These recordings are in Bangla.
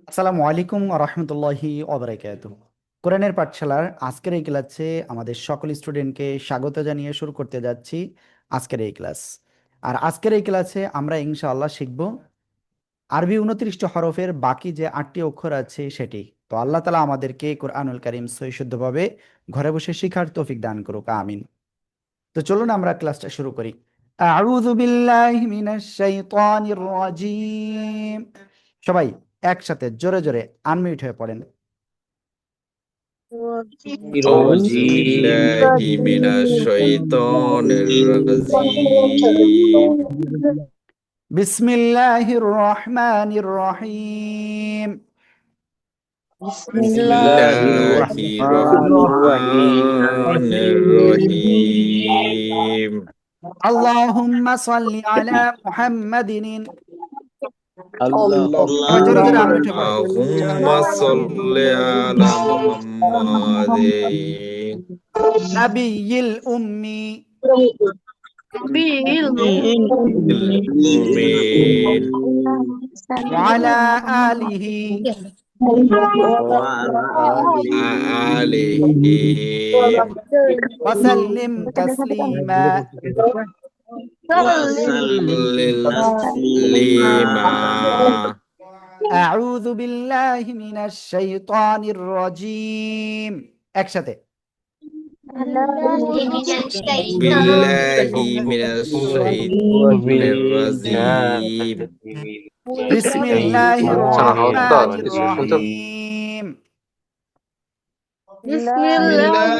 আসসালামু আলাইকুম রহমতুল্লাহি ওবারাকাতুহু। কোরআনের পাঠশালার আজকের এই ক্লাসে আমাদের সকল স্টুডেন্টকে স্বাগত জানিয়ে শুরু করতে যাচ্ছি আজকের এই ক্লাস। আর আজকের এই ক্লাসে আমরা ইনশাআল্লাহ শিখব আরবি 29টি হরফের বাকি যে 8টি অক্ষর আছে সেটি। তো আল্লাহ তাআলা আমাদেরকে কোরআনুল কারীম সহি শুদ্ধভাবে ঘরে বসে শিখার তৌফিক দান করুক, আমিন। তো চলুন আমরা ক্লাসটা শুরু করি। আউযু বিল্লাহি মিনাশ শাইতানির রাজিম। সবাই একসাথে জোরে জোরে আনমিউট হয়ে পড়েন। أعوذ بالله من الشيطان الرجيم বিসমিল্লাহির রহমানির রহিম। بسم بسم الله الله الرحمن الرحمن الرحيم الرحيم আল্লাহুম্মা সাল্লি আলা মুহাম্মাদিন। সবাই জোরে জোরে اللهم আনমিউট হয়ে পড়েন। اللهم صل على محمد নাবিয়্যিল উম্মি الأمين ওয়া আলা আলিহি وعلى آله وآله ওয়া সাল্লিম তাসলিমা। وسلم تسليما আউযু বিল্লাহি মিনাশ শাইতানির রাজিম। একসাথে بالله من الشيطان الرجيم বিসমিল্লাহির রহমানির রহিম। بسم الله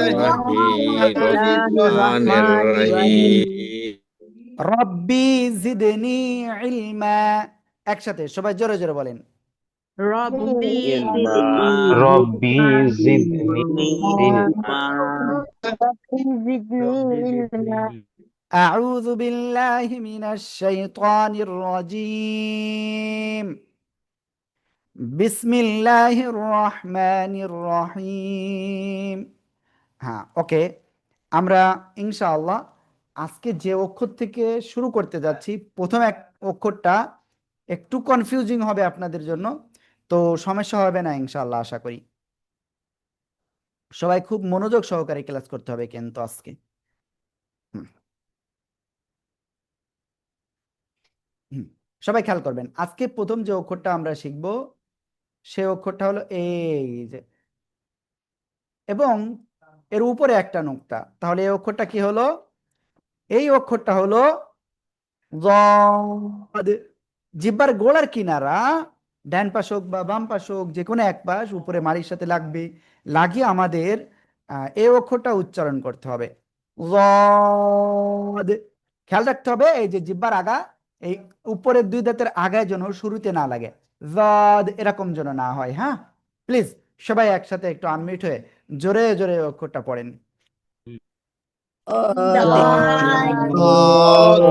الرحمن الرحيم রব্বি জিদনি ইলমা। একসাথে সবাই জোরে জোরে বলেন। علما ربي زدني علما আউযু বিল্লাহি মিনাশ শাইতানির রাজিম। বিসমিল্লাহির রহমানির রহিম। হ্যাঁ, ওকে। আমরা ইনশাআল্লাহ আজকে যে অক্ষর থেকে শুরু করতে যাচ্ছি, প্রথম এক অক্ষরটা একটু কনফিউজিং হবে আপনাদের জন্য, তো সমস্যা হবে না ইনশাআল্লাহ, আশা করি। সবাই খুব মনোযোগ সহকারে ক্লাস করতে হবে কিন্তু আজকে। হুম, হুম। সবাই খেয়াল করবেন, আজকে প্রথম যে অক্ষরটা আমরা শিখব সে অক্ষরটা হলো এই যে, এবং এর উপরে একটা নোক্তা। তাহলে এই অক্ষরটা কি হলো? এই অক্ষরটা হলো যদ। জিহ্বার গোড়ার কিনারা ডান পাশ হোক বা বাম পাশ হোক, যে কোনো এক পাশ উপরে মাড়ির সাথে লাগবে, লাগিয়ে আমাদের এই অক্ষরটা উচ্চারণ করতে হবে, যদ। খেয়াল রাখতে হবে এই যে জিহ্বার আগা, এই উপরের দুই দাঁতের আগায় যেন শুরুতে না লাগে, যদ এরকম যেন না হয়। হ্যাঁ, প্লিজ সবাই একসাথে একটু আনমিউট হয়ে জোরে জোরে এই অক্ষরটা পড়েন। ضاد ضاد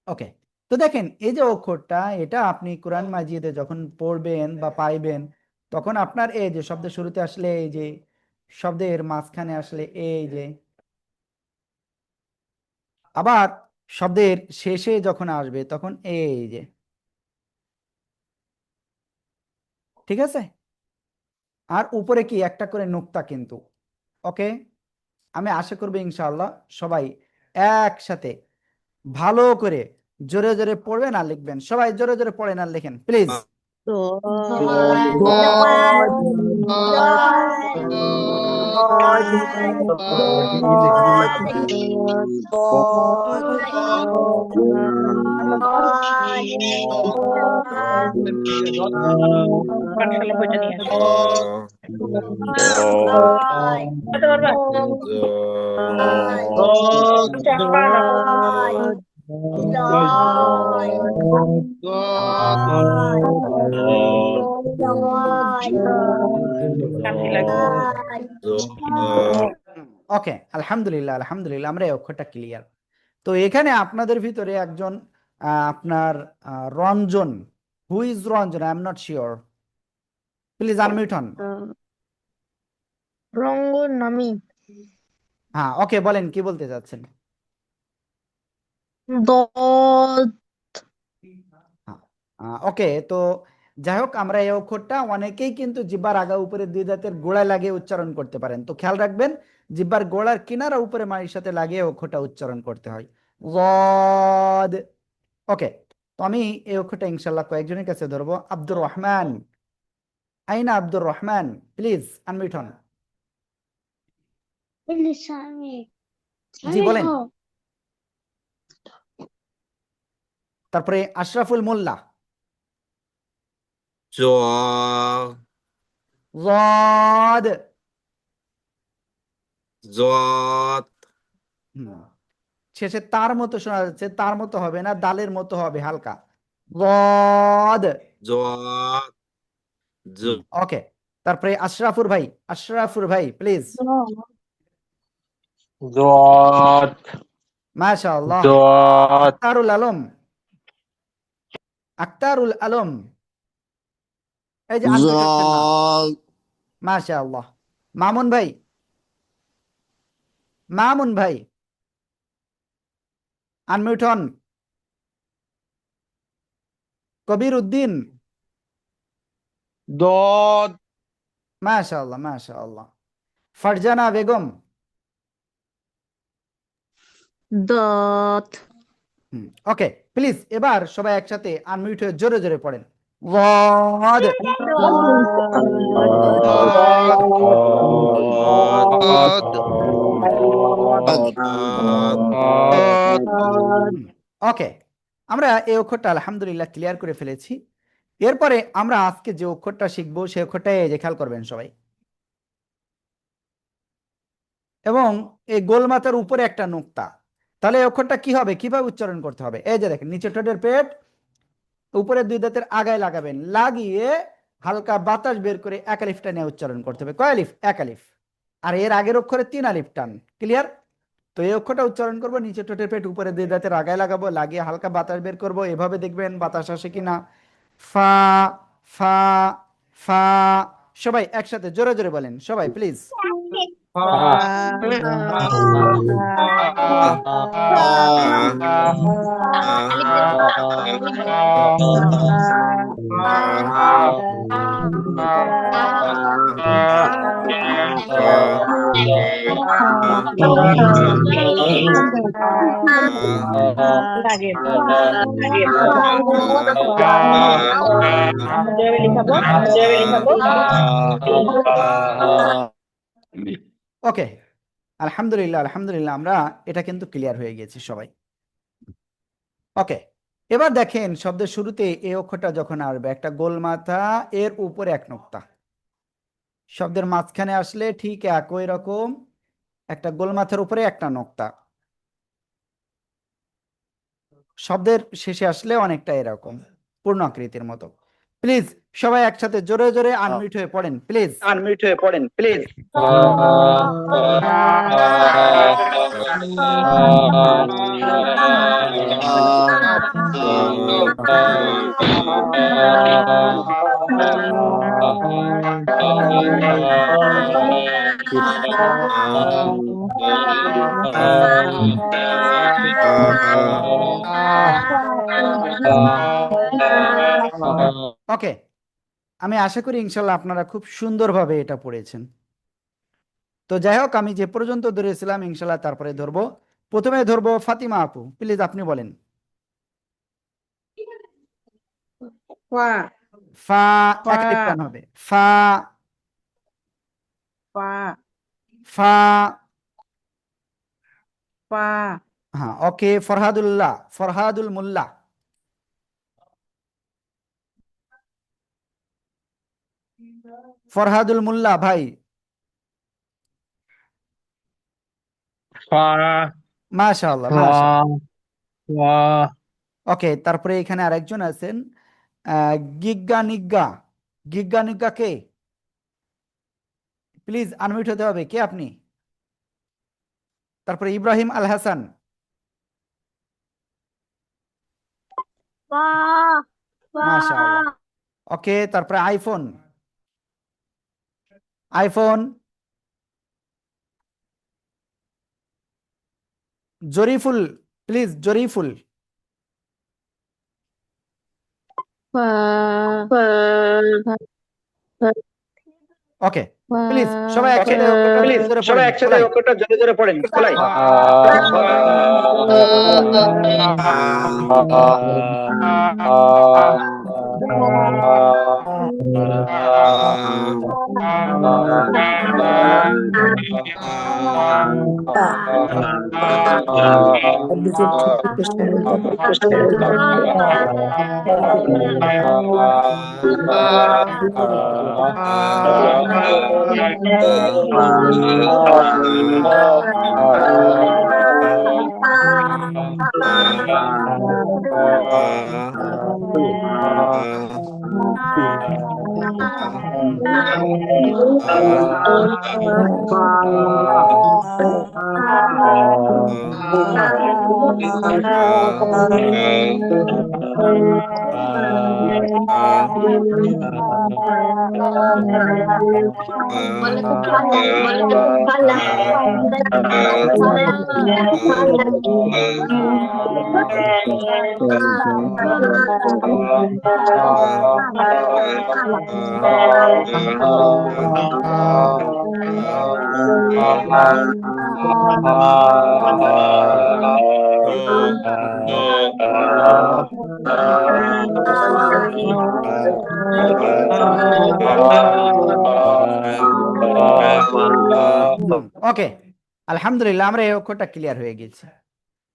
ওকে। তো দেখেন, এই যে অক্ষরটা, এটা আপনি কোরআন মাজিদে যখন পড়বেন বা পাইবেন, তখন আপনার এই যে শব্দের শুরুতে আসলে এই যে, শব্দের মাঝখানে আসলে এই যে, আবার শব্দের শেষে যখন আসবে তখন এই যে, ঠিক আছে? আর উপরে কি একটা করে নুক্তা কিন্তু। ওকে, আমি আশা করবো ইনশাআল্লাহ সবাই একসাথে ভালো করে জোরে জোরে পড়বেন আর লিখবেন। সবাই জোরে জোরে পড়েন আর লেখেন প্লিজ। পাঠশালা বইটা নিয়ে আসো। শান্তি লাগবে। ওকে, আলহামদুলিল্লাহ আলহামদুলিল্লাহ, আমরা এই অক্ষরটা ক্লিয়ার। তো এখানে আপনাদের ভিতরে একজন আপনার Ranjan who is Ranjan? I am not sure. Please unmute হন। রঙ্গন আমি। হ্যাঁ, ওকে, বলেন কি বলতে চাচ্ছেন? দদ। ওকে, তো যাই হোক, আমরা এই অক্ষরটা অনেকেই কিন্তু জিহ্বার আগা উপরে দুই দাঁতের গোড়ায় লাগিয়ে উচ্চারণ করতে পারেন, তো খেয়াল রাখবেন জিহ্বার গোড়ার কিনারা উপরে মাড়ির সাথে লাগিয়ে অক্ষরটা উচ্চারণ করতে হয়। রদ। ওকে, তো আমি এই অক্ষরটা ইনশাল্লাহ কয়েকজনের কাছে ধরবো। আব্দুর রহমান, আইনা আব্দুর রহমান, প্লিজ আনমিউট হন। জি বলেন। তারপরে আশরাফুল মোল্লা। জ রদ। জত হুম, শেষে তার মতো শোনা যাচ্ছে, তার মতো হবে না, দালের মতো হবে হালকা। রদ। জত জ ওকে, তারপরে আশরাফুর ভাই, আশরাফুর ভাই প্লিজ। দত মাশাআল্লাহ। দত আক্তারুল আলম, আক্তারুল আলম, এই যে আনমিউট হচ্ছেন না। জল মাশাআল্লাহ। মামুন ভাই, মামুন ভাই আনমিউট হন। কবির উদ্দিন, দদ মাশাআল্লাহ মাশাআল্লাহ। ফারজানা বেগম। দত। ওকে, প্লিজ এবার সবাই একসাথে আনমিউট হয়ে জোরে জোরে পড়েন। ওয়াদ। দত ওকে, আমরা এই অক্ষরটা আলহামদুলিল্লাহ ক্লিয়ার করে ফেলেছি। এরপরে আমরা আজকে যে অক্ষরটা শিখবো সেই অক্ষরটাই এই যে খেয়াল করবেন সবাই। এবং এই গোলমাথার উপরে একটা নোক্তা। তাহলে এই অক্ষরটা কি হবে, কিভাবে উচ্চারণ করতে হবে? এই যে দেখেন, নিচে ঠোঁটের পেট, উপরে দুই দাঁতের আগায় লাগাবেন, লাগিয়ে হালকা বাতাস বের করে এক আলিফটা নিয়ে উচ্চারণ করতে হবে। কয় আলিফ? এক আলিফ। আর এর আগের অক্ষরে তিন আলিফ টান। ক্লিয়ার? তো এই অক্ষরটা উচ্চারণ করবো, নিচে ঠোঁটের পেট, উপরে দুই দাঁতের আগায় লাগাবো, লাগিয়ে হালকা বাতাস বের করব, এভাবে দেখবেন বাতাস আসে কিনা। ফা, ফা, ফা। সবাই একসাথে জোরে জোরে বলেন সবাই প্লিজ। লাগে লিখাবো। ওকে, আলহামদুলিল্লাহ আলহামদুলিল্লাহ, আমরা এটা কিন্তু ক্লিয়ার হয়ে গেছি সবাই। ওকে, এবার দেখেন শব্দের শুরুতে এই অক্ষরটা যখন আসবে, একটা গোল মাথা, এর উপরে এক নোক্তা। শব্দের মাঝখানে আসলে ঠিক একই রকম একটা গোল মাথার উপরে একটা নোক্তা। শব্দের শেষে আসলে অনেকটা এরকম পূর্ণ আকৃতির মতো। প্লিজ সবাই একসাথে জোরে জোরে আনমিউট হয়ে পড়েন প্লিজ। আনমিউট হয়ে পড়েন প্লিজ। ওকে, আমি আশা করি ইনশাল্লাহ আপনারা খুব সুন্দরভাবে এটা পড়েছেন। তো যাই হোক, আমি যে পর্যন্ত ধরেছিলাম ইনশাল্লাহ তারপরে ধরবো। প্রথমে ধরবো ফাতিমা আপু, প্লিজ আপনি বলেন। ফা, এক আলিফ টান হবে। ফা, ফা। হ্যাঁ, ওকে। ফরহাদুল্লাহ, ফরহাদুল মোল্লা। ফরহাদুল মোল্লা ভাই। মাশাআল্লাহ মাশাআল্লাহ। ওকে, তারপরে এখানে আরেকজন আছেন, গিগ্গা নিগ্গা। গিগ্গা নিগ্গা কে? প্লিজ আনমিউট হতে হবে, কে আপনি? তারপরে ইব্রাহিম আল হাসান। মাশাআল্লাহ। ওকে, তারপরে iPhone. IPhone. Jariful, please Jariful. Okay, please সবাই একসাথে অক্ষরটা জোরে জোরে সবাই পড়েন একসাথে খোলাই। অক্ষরটা জোরে জোরে পড়েন খোলাই। ওকে, আলহামদুলিল্লাহ আমরা এই অক্ষরটা ক্লিয়ার হয়ে গেছি।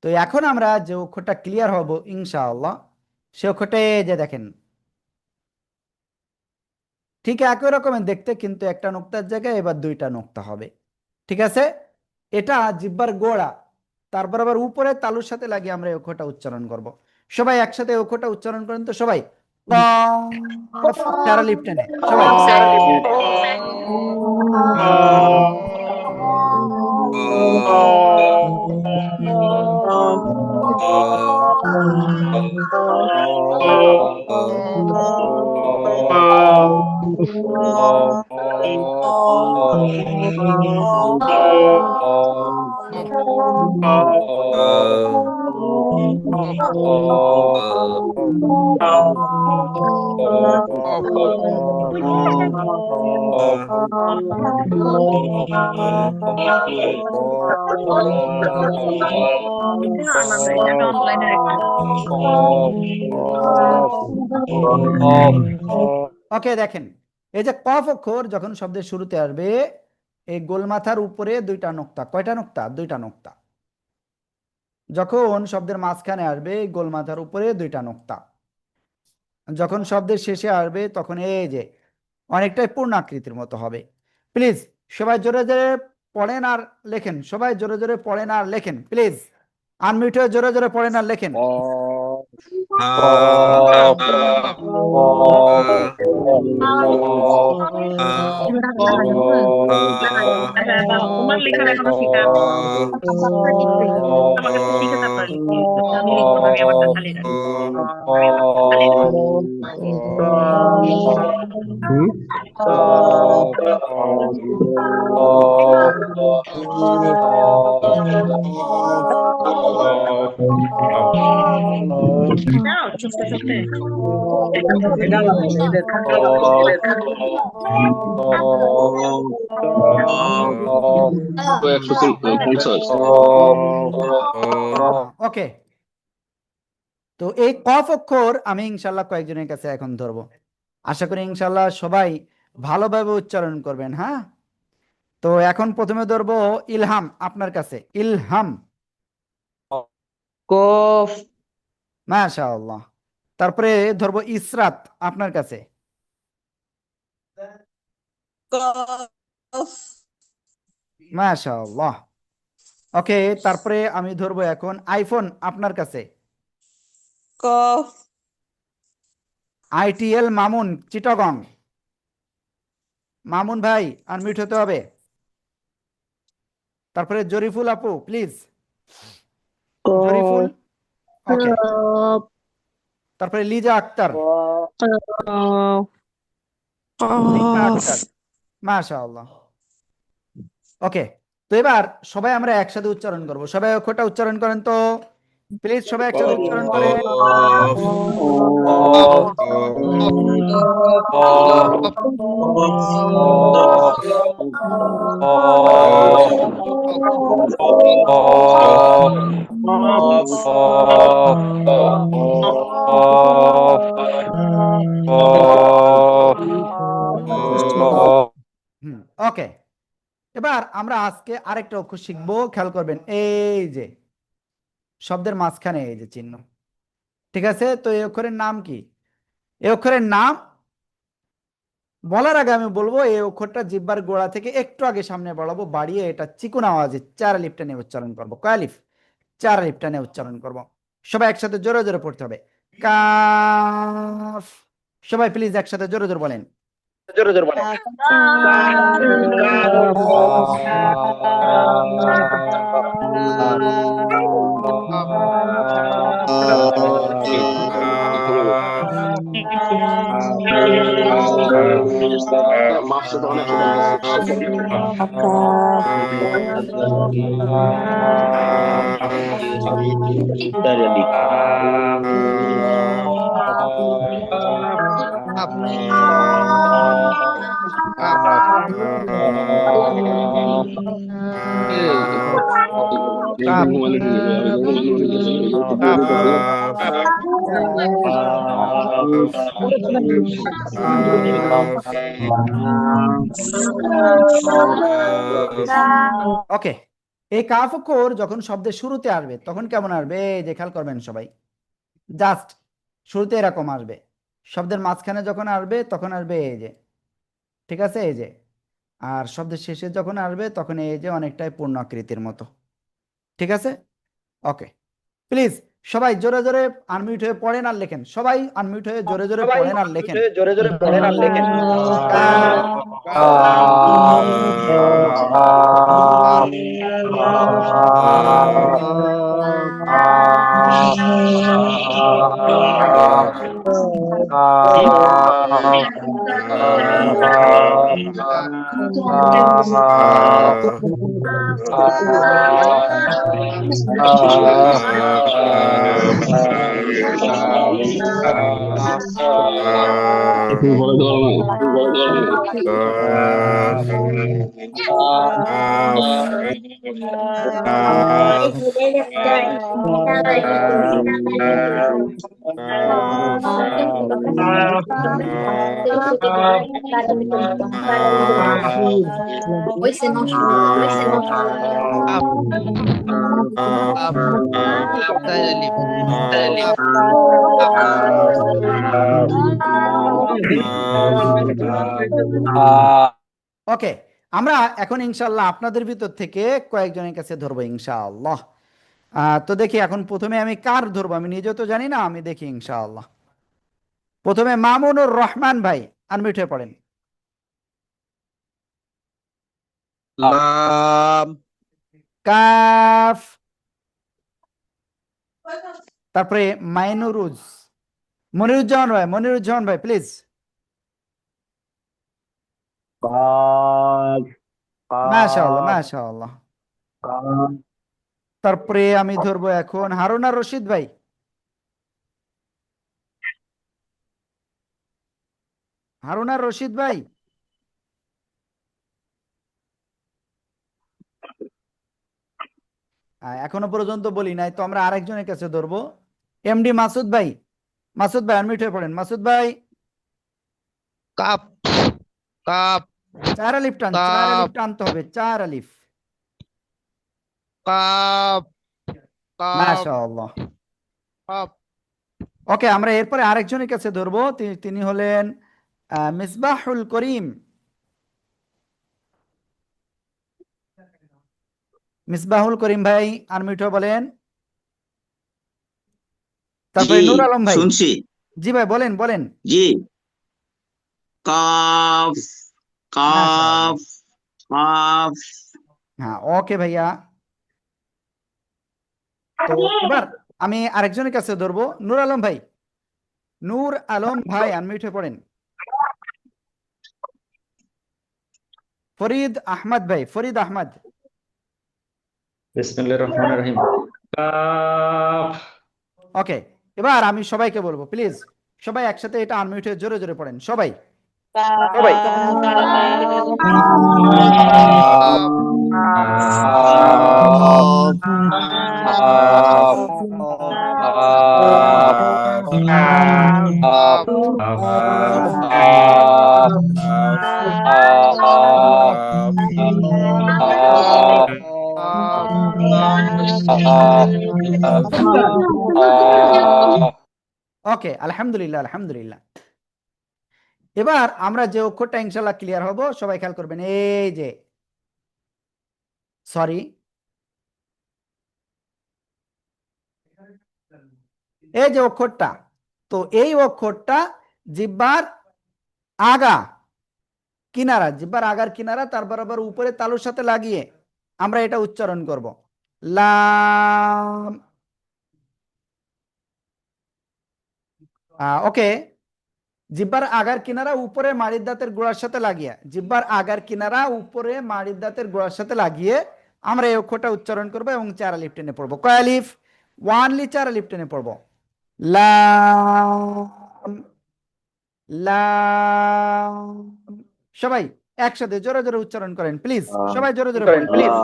তো এখন আমরা যে অক্ষরটা ক্লিয়ার হব ইনশাআল্লাহ, সে অক্ষরটা এই যে দেখেন, ঠিক একই রকমের দেখতে, কিন্তু একটা নোক্তার জায়গায় এবার দুইটা নোক্তা হবে। ঠিক আছে, এটা জিহ্বার গোড়া, তারপর আবার উপরে তালুর সাথে লাগিয়ে আমরা এই অক্ষরটা উচ্চারণ করব। সবাই একসাথে এই অক্ষরটা উচ্চারণ করেন তো সবাই। কফ, প্যারা লিপ টেনে সবাই। ওকে, দেখেন এই যে কফ অক্ষর যখন শব্দের শুরুতে আসবে, এই গোলমাথার উপরে দুইটা নোক্তা। কয়টা নোক্তা? দুইটা নোক্তা। যখন শব্দের মাঝখানে আসবে, এই গোলমাথার উপরে দুইটা নোক্তা। যখন শব্দের শেষে আসবে, তখন এই যে অনেকটাই পূর্ণাকৃতির মতো হবে। প্লিজ সবাই জোরে জোরে পড়েন আর লেখেন, সবাই জোরে জোরে পড়েন আর লেখেন প্লিজ। আনমিউট হয়ে জোরে জোরে পড়েন আর লেখেন। তোমার লেখার এখনো শেখা আমাকে তো শিখে তারপর আমি লিখবো না, আমি আমারটা চালিয়ে রাখবো। যাও চুপতে চুপতে ওকে, তো এই কফ অক্ষর আমি ইনশাল্লাহ কয়েকজনের কাছে এখন ধরবো। আশা করি ইনশাল্লাহ সবাই ভালোভাবে উচ্চারণ করবেন। হ্যাঁ, তো এখন প্রথমে ধরবো ইলহাম, আপনার কাছে ইলহাম। কফ, মাশাআল্লাহ। তারপরে ধরবো ইসরাত, আপনার কাছে। কফ, মাশাআল্লাহ। ওকে, তারপরে আমি ধরবো এখন আইফোন, আপনার কাছে। কফ, আইটিএল মামুন, চিটাগং। মামুন ভাই আনমিউট হতে হবে। তারপরে জরিফুল আপু প্লিজ। জরিফুল। ওকে, তারপরে লিজা আক্তার, লিজা আক্তার, মাশাআল্লাহ। ওকে, তো এবার সবাই আমরা একসাথে উচ্চারণ করব। সবাই অক্ষরটা উচ্চারণ করেন তো, প্লিজ সবাই একসাথে উচ্চারণ করেন। ওকে, এবার আমরা আজকে আরেকটা অক্ষর শিখবো, খেয়াল করবেন। এই যে শব্দের মাঝখানে এই যে চিহ্ন, ঠিক আছে? তো এই অক্ষরের নাম কি? এই অক্ষরের নাম বলার আগে আমি বলবো, এই অক্ষরটা জিহ্বার গোড়া থেকে একটু আগে সামনে বাড়াবো, বাড়িয়ে এটা চিকন আওয়াজে 4 আলিফ টেনে উচ্চারণ করবো। কয় আলিফ? 4 আলিফ টেনে উচ্চারণ করব। সবাই একসাথে জোরে জোরে পড়তে হবে। কাফ। সবাই প্লিজ একসাথে জোরে জোরে বলেন। জোরে জোরে বলেন। ওকে, এই কাফ অক্ষর যখন শব্দের শুরুতে আসবে তখন কেমন আসবে? এই যে খেয়াল করবেন সবাই, জাস্ট শুরুতে এরকম আসবে। শব্দের মাঝখানে যখন আসবে তখন আসবে এই যে, ঠিক আছে, এই যে। আর শব্দের শেষে যখন আসবে তখন এই যে অনেকটাই পূর্ণ আকৃতির মতো, ঠিক আছে? ওকে, প্লিজ সবাই জোরে জোরে আনমিউট হয়ে পড়েন আর লেখেন। সবাই আনমিউট হয়ে জোরে জোরে সবাই পড়েন আর লেখেন। জোরে জোরে পড়েন আর লেখেন। ওকে, আমরা এখন ইনশাআল্লাহ আপনাদের ভিতর থেকে কয়েকজনের কাছে ধরবো ইনশাআল্লাহ। তো দেখি এখন প্রথমে আমি কার ধরবো, আমি নিজেও তো জানি না, আমি দেখি ইনশাআল্লাহ। প্রথমে মামুনুর রহমান ভাই, আনমিউট হয়ে পড়েন। লাম, কাফ। তারপরে মাইনুরুজ, মনিরুজ্জামান ভাই, মনিরুজ্জামান ভাই প্লিজ। মাশাআল্লাহ, মাশাআল্লাহ। তারপরে আমি ধরবো এখন হারুন আর রশিদ ভাই। হারুন আর রশিদ ভাই, এখনো পর্যন্ত বলি নাই, তো আমরা আরেকজনের কাছে ধরবো। এমডি মাসুদ ভাই, মাসুদ ভাই আনমিউট হয়ে পড়েন। মাসুদ ভাই, কাপ কাপ 4 আলিফ টান, 4 আলিফ টানতে হবে, 4 আলিফ। কাপ কাপ মাশাআল্লাহ। কাপ ওকে, আমরা এরপরে আরেকজনের কাছে ধরবো, তিনি হলেন মিসবাহুল করিম। মিসবাহুল করিম ভাই আনমিউট হয়ে বলেন। তারপরে জি নূর আলম ভাই। শুনছি। জি ভাই, বলেন বলেন। জি কাফ মাশাআল্লাহ। Calf calf. হ্যাঁ, ওকে ভাইয়া। তো এবার আমি আরেকজনের কাছে ধরবো, নূর আলম ভাই। নূর আলম ভাই আনমিউট হয়ে পড়েন। ফরিদ আহমদ ভাই, ফরিদ আহমদ। বিসমিল্লাহির রহমানির রহিম। কাফ। ওকে, এবার আমি সবাইকে বলবো, প্লিজ সবাই একসাথে এটা আনমিউট হয়ে জোরে জোরে পড়েন সবাই। সবাই ওকে, আলহামদুলিল্লাহ আলহামদুলিল্লাহ। এবার আমরা যে অক্ষরটা ইনশাল্লাহ ক্লিয়ার হব, সবাই খেয়াল করবেন। এই যে সরি, এই যে অক্ষরটা, তো এই অক্ষরটা জিহ্বার আগা কিনারা, জিহ্বার আগার কিনারা তার বরাবর উপরে তালুর সাথে লাগিয়ে আমরা এটা উচ্চারণ করব। লাম। ওকে, জিহ্বার আগার কিনারা উপরে মাড়ির দাঁতের গোড়ার সাথে লাগিয়ে, জিহ্বার আগার কিনারা উপরে মাড়ির দাঁতের গোড়ার সাথে লাগিয়ে আমরা এই অক্ষরটা উচ্চারণ করব এবং 4 আলিফ টেনে পড়বো। কয় আলিফ? 1 লি 4 আলিফ টেনে পড়বো। লাম লাম। সবাই একসাথে জোরে জোরে উচ্চারণ করেন প্লিজ, সবাই জোরে জোরে করেন পড়েন। প্লিজ।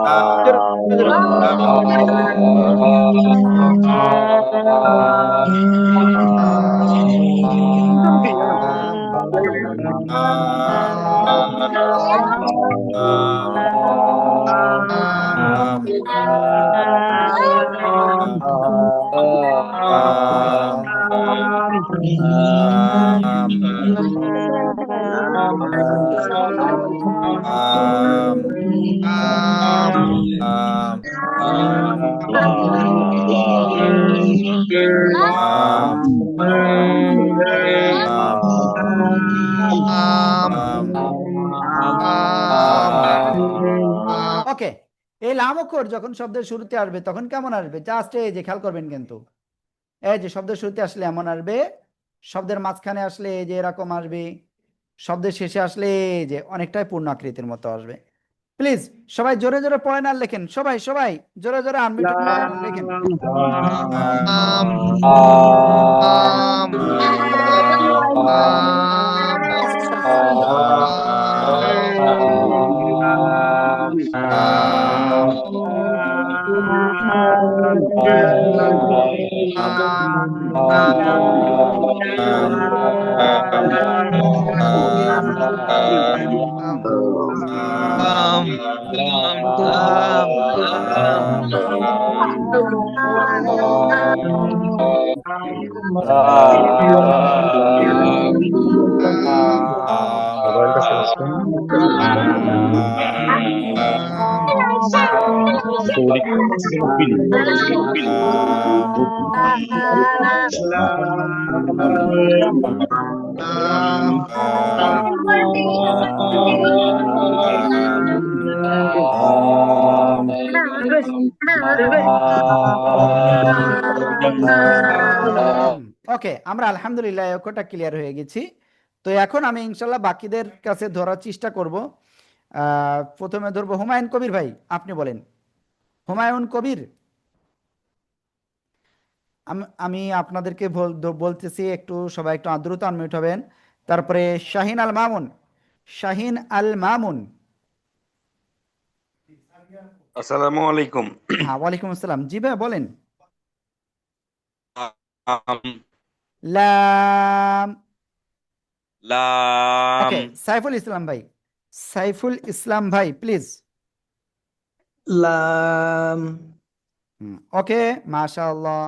ওকে, এই লাম অক্ষর যখন শব্দের শুরুতে আসবে তখন কেমন আসবে? জাস্ট এই যে খেয়াল করবেন, কিন্তু এই যে শব্দের শুরুতে আসলে এমন আসবে, শব্দের মাঝখানে আসলে এই যে এরকম আসবে, শব্দের শেষে আসলে এই যে অনেকটাই পূর্ণ আকৃতির মতো আসবে। প্লিজ সবাই জোরে জোরে পড়েন আর লেখেন, সবাই সবাই জোরে জোরে আনমিউটেড পড়েন আর লেখেন। ওকে, আমরা আলহামদুলিল্লাহ এই অক্ষরটা ক্লিয়ার হয়ে গেছি। তো এখন আমি ইনশাল্লাহ বাকিদের কাছে ধরার চেষ্টা করব। প্রথমে ধরবো হুমায়ুন কবির ভাই, আপনি বলেন। হুমায়ুন কবির, আমি আপনাদেরকে বলতেছি একটু সবাই একটু দ্রুত আনমিউট হবেন। তারপরে শাহিন আল মামুন, শাহিন আল মামুন। আসসালামু আলাইকুম। হ্যাঁ, ওয়ালাইকুম আসসালাম। জি ভাই বলেন। লাম লাম। লাম ওকে, সাইফুল ইসলাম ভাই, সাইফুল ইসলাম ভাই প্লিজ। লাম ওকে, মাশাআল্লাহ।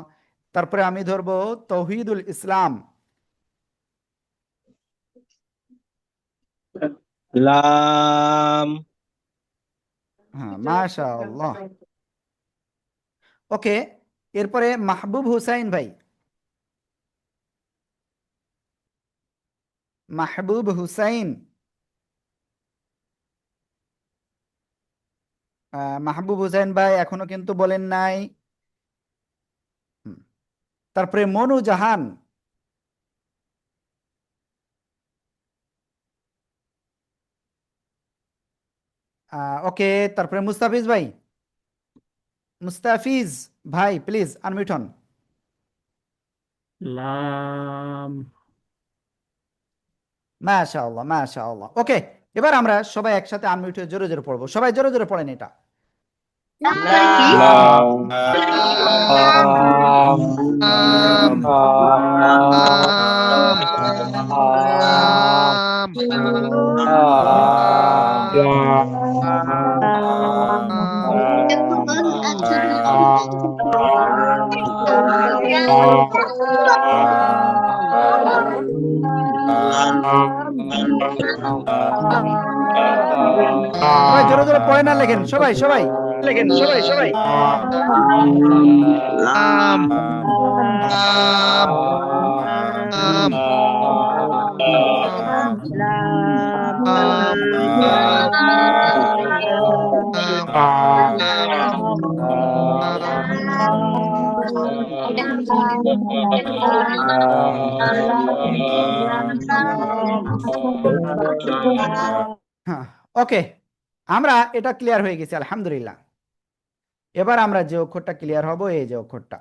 তারপরে আমি ধরবো তৌহিদুল ইসলাম। লাম হ্যাঁ, মাশাআল্লাহ। ওকে, এরপরে মাহবুব হুসাইন ভাই, মাহবুব হুসাইন। মাহবুব হুসাইন ভাই এখনো কিন্তু বলেন নাই। হুম, তারপরে মনু জাহান, ওকে, তারপরে মুস্তাফিজ ভাই, মুস্তাফিজ ভাই প্লিজ আনমিউট হন। লাম মাশাআল্লাহ মাশাআল্লাহ। ওকে, এবার আমরা সবাই একসাথে আনমিউট হয়ে জোরে জোরে পড়বো, সবাই জোরে জোরে পড়েন এটা। নাম করে কি? লাম সবাই জোরে জোরে পড়েন আর লেখেন, সবাই সবাই। লাম লাম হ্যাঁ, ওকে, আমরা এটা ক্লিয়ার হয়ে গেছি আলহামদুলিল্লাহ। এবার আমরা যে অক্ষরটা ক্লিয়ার হব, এই যে অক্ষরটা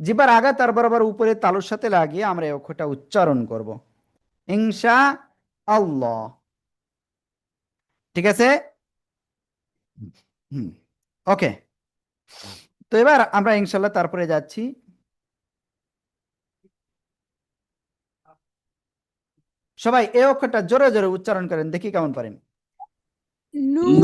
জিবার আগা তার বরাবর উপরে তালুর সাথে লাগিয়ে আমরা এই অক্ষরটা উচ্চারণ করব, ইনশা আল্লাহ। ঠিক আছে? হুম, ওকে। তো এবার আমরা ইনশাল্লাহ তারপরে যাচ্ছি। সবাই এই অক্ষরটা জোরে জোরে উচ্চারণ করেন, দেখি কেমন পারেন। নুন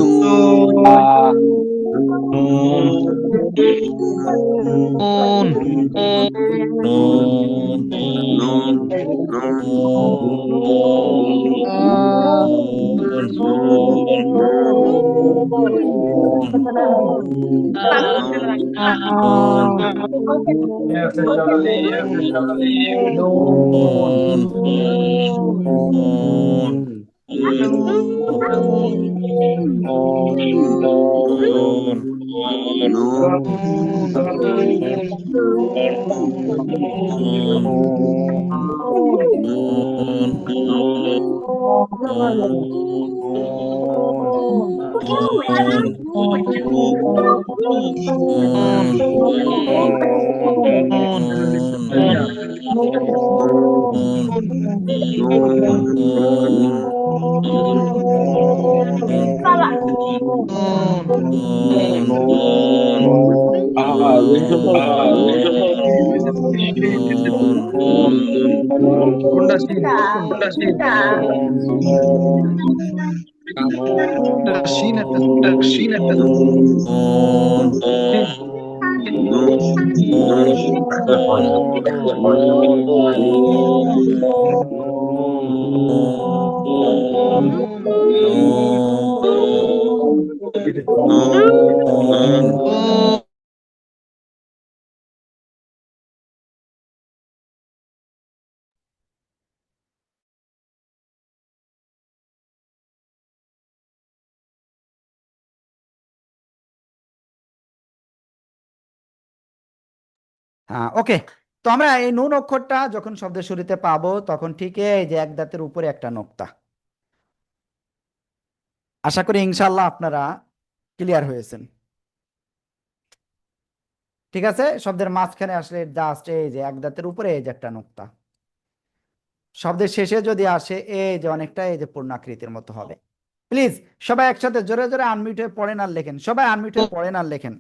হ্যাঁ, ওকে। তো আমরা এই নুন অক্ষরটা যখন শব্দের শুরুতে পাবো, তখন ঠিক এই যে এক দাঁতের উপরে একটা নোক্তা। আশা করি ইনশাল্লাহ আপনারা ক্লিয়ার হয়েছেন। ঠিক আছে? শব্দের মাঝখানে আসলে জাস্ট এই যে এক দাঁতের উপরে এই যে একটা নোক্তা, শব্দের শেষে যদি আসে এই যে অনেকটা এই যে পূর্ণাকৃতির মতো হবে। প্লিজ সবাই একসাথে জোরে জোরে আনমিউট হয়ে পড়েন আর লেখেন, সবাই আনমিউট হয়ে পড়েন আর লেখেন।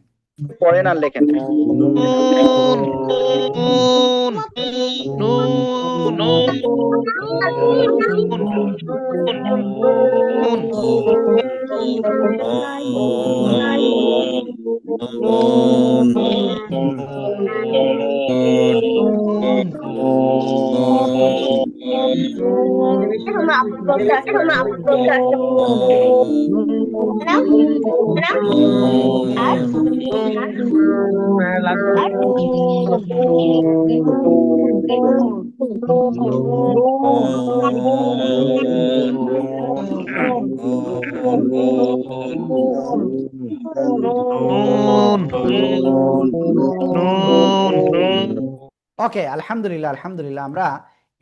ওকে, আলহামদুলিল্লাহ আলহামদুলিল্লাহ, আমরা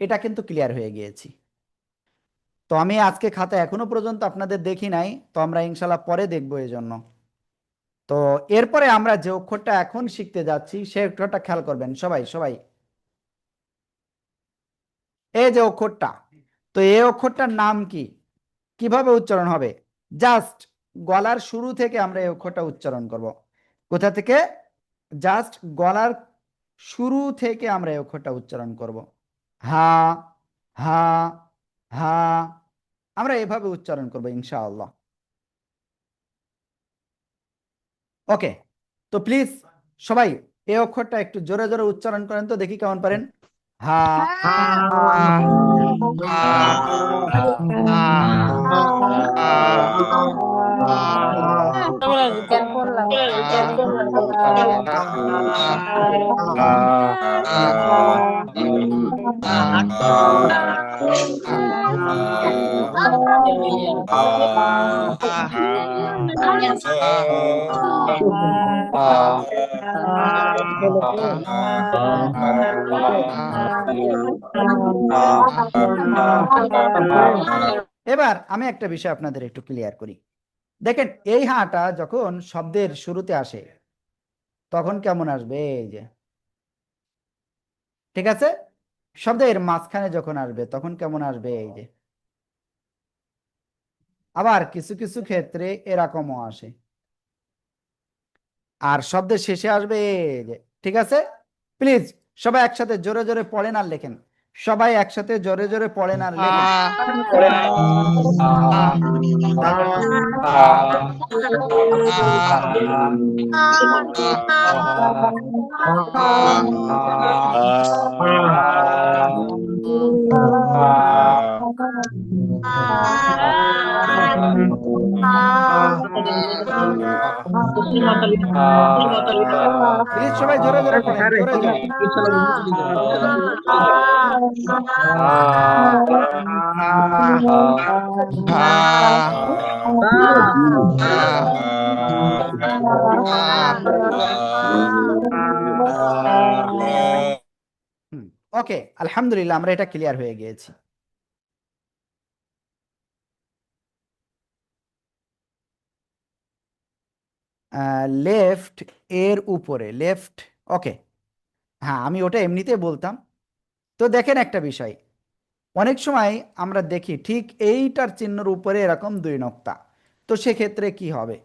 এটা কিন্তু ক্লিয়ার হয়ে গিয়েছি। তো আমি আজকে খাতা এখনো পর্যন্ত আপনাদের দেখি নাই, তো আমরা ইনশাল্লাহ পরে দেখবো এই জন্য। তো এরপরে আমরা যে অক্ষরটা এখন শিখতে যাচ্ছি সেই অক্ষরটা খেয়াল করবেন সবাই সবাই। এই যে অক্ষরটা, তো এই অক্ষরটার নাম কি, কিভাবে উচ্চারণ হবে? জাস্ট গলার শুরু থেকে আমরা এই অক্ষরটা উচ্চারণ করব। কোথা থেকে? জাস্ট গলার শুরু থেকে আমরা এই অক্ষরটা উচ্চারণ করব। হা হা হা, আমরা এভাবে উচ্চারণ করব ইনশাআল্লাহ। ওকে, তো প্লিজ সবাই এই অক্ষরটা একটু জোরে জোরে উচ্চারণ করেন তো দেখি কেমন পারেন। হা এবার আমি একটা বিষয় আপনাদের একটু ক্লিয়ার করি। দেখেন এই হাটা যখন শব্দের শুরুতে আসে তখন কেমন আসবে? এই যে, ঠিক আছে, শব্দের মাঝখানে যখন আসবে তখন কেমন আসবে? এই যে। আবার কিছু কিছু ক্ষেত্রে এরকমও আসে, আর শব্দের শেষে আসবে এই যে। ঠিক আছে, প্লিজ সবাই একসাথে জোরে জোরে পড়েন আর লেখেন। সবাই একসাথে জোরে জোরে পড়েন আর লেখেন। প্লিজ সবাই জোরে জোরে পড়েন, জোরে জোরে। ওকে, আলহামদুলিল্লাহ আমরা এটা ক্লিয়ার হয়ে গিয়েছি। লেফট এর উপরে লেফট, ওকে, হ্যাঁ আমি ওটা এমনিতে বলতাম। তো দেখেন একটা বিষয়, অনেক সময় আমরা দেখি ঠিক এইটার চিহ্নের উপরে এরকম দুই নক্তা, তো সেক্ষেত্রে কি হবে?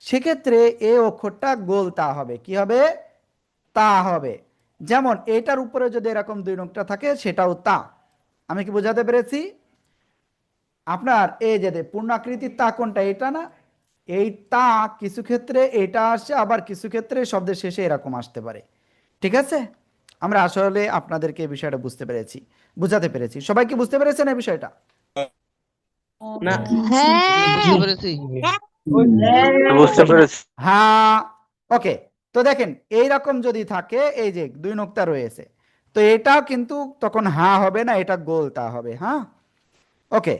সেক্ষেত্রে এই অক্ষরটা গোল তা হবে, কি হবে? তা হবে। যেমন এটার উপরে যদি এরকম দুই নক্তা থাকে সেটাও তা। আমি কি বোঝাতে পেরেছি? আপনার এই যে পূর্ণাকৃতির তা কোনটা? এটা না? এই তা কিছু ক্ষেত্রে এটা আসে, আবার কিছু ক্ষেত্রে শব্দের শেষে এরকম আসতে পারে। ঠিক আছে, আমরা আসলে আপনাদেরকে এই বিষয়টা বুঝতে পেরেছি, বুঝাতে পেরেছি। সবাই কি বুঝতে পেরেছেন এই বিষয়টা? বুঝতে পেরেছি। বুঝতে পেরেছি। হ্যাঁ, ওকে। তো দেখেন এইরকম যদি থাকে, এই যে দুই নোক্তা রয়েছে, তো এটাও কিন্তু তখন হ্যাঁ হবে না, এটা গোলতা হবে। হ্যাঁ, ওকে,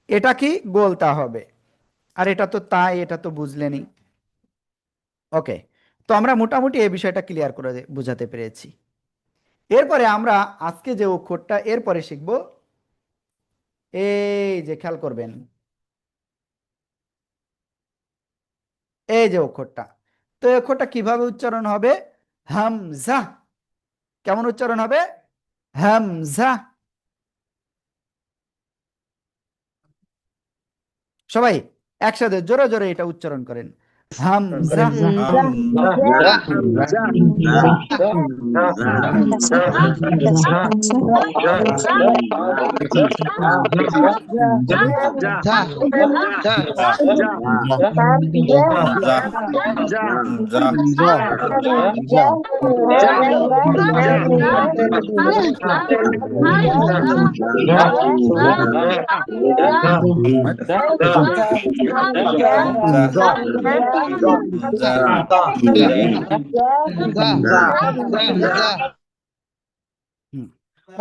এটা কি গোলতা হবে, আর এটা তো তাই, এটা তো বুঝলেনই। ওকে, তো আমরা মোটামুটি এই বিষয়টা ক্লিয়ার করে বুঝাতে পেরেছি। এরপরে আমরা আজকে যে অক্ষরটা এরপরে শিখব, এই যে খেয়াল করবেন, এই যে অক্ষরটা, তো এই অক্ষরটা কিভাবে উচ্চারণ হবে? হামজা। কেমন উচ্চারণ হবে? হামজা। সবাই একসাথে জোরে জোরে এটা উচ্চারণ করেন, হামজা।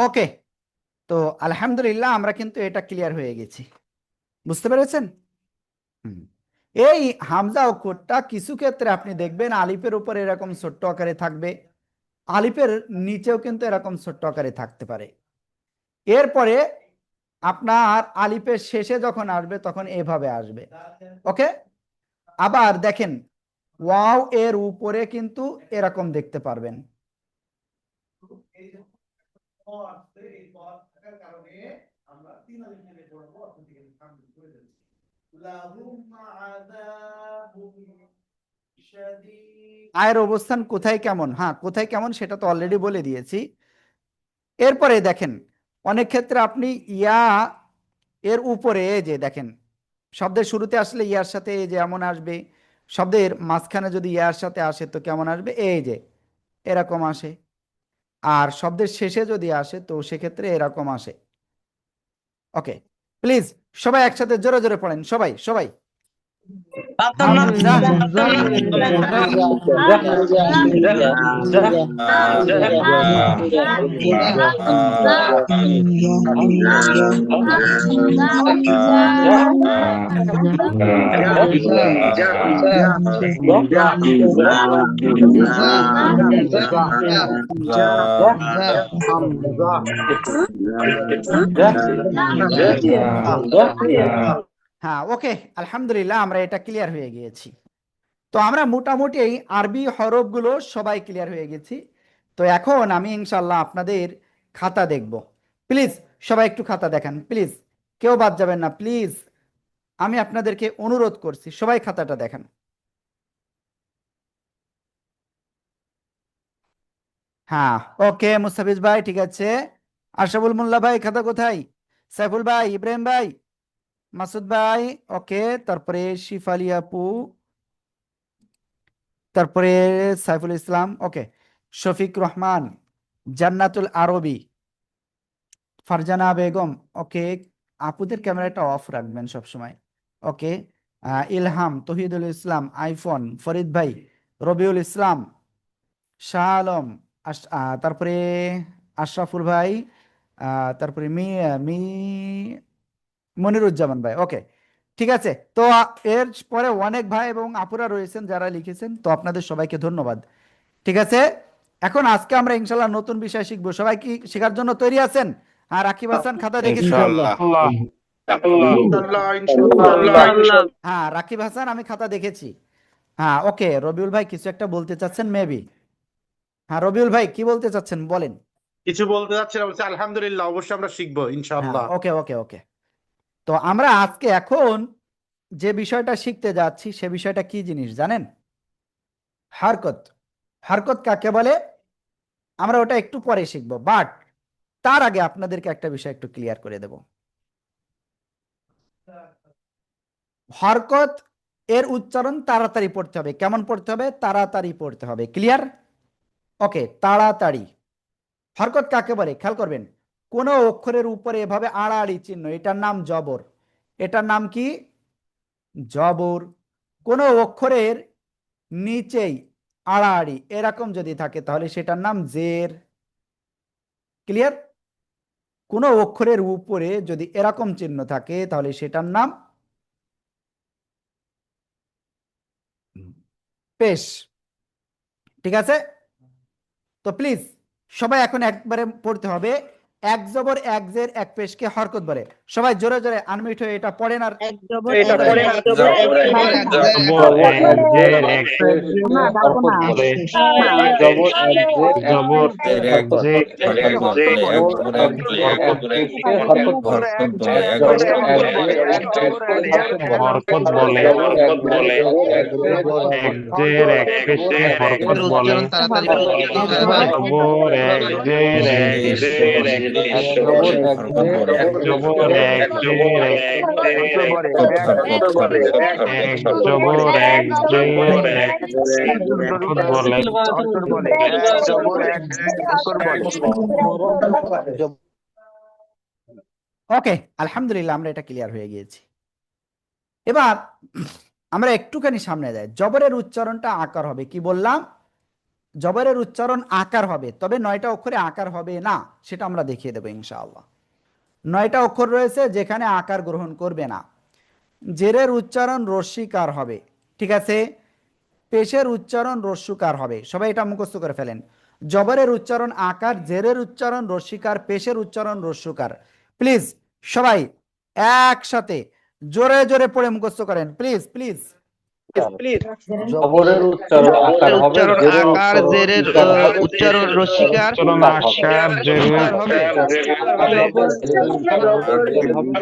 ওকে, তো আলহামদুলিল্লাহ আমরা কিন্তু এটা ক্লিয়ার হয়ে গেছি, বুঝতে পেরেছেন? এই হামজা অক্ষরটা কিছু ক্ষেত্রে আপনি দেখবেন আলিফের উপরে এরকম ছোট্ট আকারে থাকবে, আলিফের নিচেও কিন্তু এরকম ছোট্ট আকারে থাকতে পারে। এরপরে আপনার আলিফের শেষে যখন আসবে তখন এভাবে আসবে। ওকে, আবার দেখেন ওয়াও এর উপরে কিন্তু এরকম দেখতে পারবেন। আয়ের অবস্থান কোথায় কেমন, হ্যাঁ কোথায় কেমন সেটা তো অলরেডি বলে দিয়েছি। এরপরে দেখেন অনেক ক্ষেত্রে আপনি ইয়া এর উপরে এই যে দেখেন শব্দের শুরুতে আসলে ইয়ার সাথে এই যে এমন আসবে, শব্দের মাঝখানে যদি ইয়ার সাথে আসে তো কেমন আসবে, এই যে এরকম আসে, আর শব্দের শেষে যদি আসে তো সেক্ষেত্রে এরকম আসে। ওকে, প্লিজ সবাই একসাথে জোরে জোরে পড়েন, সবাই সবাই। হামজা, হ্যাঁ ওকে, আলহামদুলিল্লাহ আমরা এটা ক্লিয়ার হয়ে গিয়েছি। তো আমরা মোটামুটি এই আরবি হরফগুলো সবাই ক্লিয়ার হয়ে গেছি। তো এখন আমি ইনশাল্লাহ আপনাদের খাতা দেখব। প্লিজ সবাই একটু খাতা দেখান, প্লিজ কেউ বাদ যাবেন না, প্লিজ আমি আপনাদেরকে অনুরোধ করছি সবাই খাতাটা দেখান। হ্যাঁ ওকে, মুস্তাফিজ ভাই ঠিক আছে, আশরাফুল মোল্লা ভাই খাতা কোথায়, সাইফুল ভাই, ইব্রাহিম ভাই, মাসুদ ভাই, ওকে, তারপরে শিফালি আপু, তারপরে সাইফুল ইসলাম, ওকে, শফিক রহমান, জান্নাতুল আরবি, ফারজানা বেগম, ওকে, আপুদের ক্যামেরাটা অফ রাখবেন সব সময়, ওকে, ইলহাম, তহিদুল ইসলাম, আইফোন, ফরিদ ভাই, রবিউল ইসলাম, শাহ আলম, তারপরে আশরাফুল ভাই, তারপরে মি মি মনিরুজ্জামান ভাই, ওকে ঠিক আছে। তো এর পরে অনেক ভাই এবং আপুরা রয়েছেন যারা লিখেছেন, তো আপনাদের সবাইকে ধন্যবাদ। ঠিক আছে, এখন আজকে আমরা ইনশাল্লাহ নতুন বিষয় শিখবো, সবাই কি শেখার জন্য তৈরি আছেন? আর রাকিব হাসান খাতা দেখেছি, ইনশাআল্লাহ। হ্যাঁ রাকিব হাসান আমি খাতা দেখেছি, হ্যাঁ ওকে। রবিউল ভাই কিছু একটা বলতে চাচ্ছেন মেবি, হ্যাঁ রবিউল ভাই কি বলতে চাচ্ছেন বলেন। কিছু বলতে চাচ্ছি না, বলছি আলহামদুলিল্লাহ, অবশ্যই আমরা শিখবো হ্যাঁ ইনশাআল্লাহ। ওকে ওকে ওকে। তো আমরা আজকে এখন যে বিষয়টা শিখতে যাচ্ছি সে বিষয়টা কি জিনিস জানেন? হরকত। হরকত কাকে বলে আমরা ওটা একটু পরে শিখবো, বাট তার আগে আপনাদেরকে একটা বিষয় একটু ক্লিয়ার করে দেব। হরকত এর উচ্চারণ তাড়াতাড়ি পড়তে হবে, কেমন পড়তে হবে? তাড়াতাড়ি পড়তে হবে, ক্লিয়ার? ওকে, তাড়াতাড়ি। হরকত কাকে বলে খেয়াল করবেন, কোন অক্ষরের উপরে এভাবে আড়াআড়ি চিহ্ন, এটার নাম জবর। এটার নাম কি? জবর। কোন অক্ষরের নিচেই আড়াআড়ি এরকম যদি থাকে তাহলে সেটার নাম জের, ক্লিয়ার? কোন অক্ষরের উপরে যদি এরকম চিহ্ন থাকে তাহলে সেটার নাম পেশ, ঠিক আছে? তো প্লিজ সবাই এখন একবারে পড়তে হবে, এক জবর এক জের এক পেশকে হরকত বলে। সবাই জোরে জোরে আনমিউট হয়ে এটা পড়েন আর এক জবর এক ওকে, আলহামদুলিল্লাহ আমরা এটা ক্লিয়ার হয়ে গিয়েছি। এবার আমরা একটুখানি সামনে যাই, জবরের উচ্চারণটা আকার হবে, কি বললাম? জবরের উচ্চারণ আকার হবে, তবে 9টা অক্ষরে আকার হবে না, সেটা আমরা দেখিয়ে দেবো ইনশাআল্লাহ। 9টা অক্ষর রয়েছে যেখানে আকার গ্রহণ করবে না। জেরের উচ্চারণ রস্যিকার হবে, ঠিক আছে? পেশের উচ্চারণ রস্যুকার হবে, সবাই এটা মুখস্থ করে ফেলেন। জবরের উচ্চারণ আকার, জেরের উচ্চারণ রস্যিকার, পেশের উচ্চারণ রস্যুকার। প্লিজ সবাই একসাথে জোরে জোরে পড়ে মুখস্থ করেন প্লিজ প্লিজ প্লিজ। জবরের উচ্চারণ আকার হবে, উচ্চারণ জেরের আকার, জেরের উচ্চারণ রস্যিকার আকার জেরের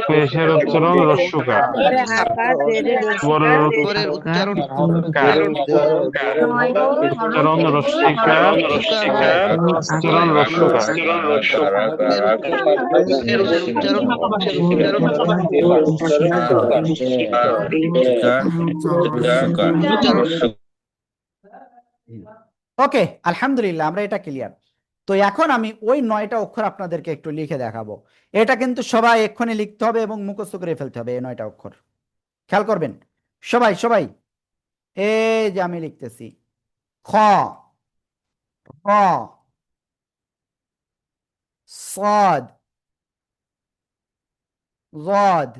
পেশের উচ্চারণ রস্যকার আকার জেরে বরের উপরের উচ্চারণ উচ্চারণ রস্যিকার উচ্চারণ রস্যকার ওকে, আলহামদুলিল্লাহ, আমরা এটা ক্লিয়ার। তো এখন আমি ওই 9টা অক্ষর আপনাদেরকে একটু লিখে দেখাবো। এটা কিন্তু সবাই এক্ষুনি লিখতে হবে এবং মুখস্থ করে ফেলতে হবে এই 9টা অক্ষর। খেয়াল করবেন সবাই সবাই। এই যে আমি লিখতেছি খ, র, صاد ضاد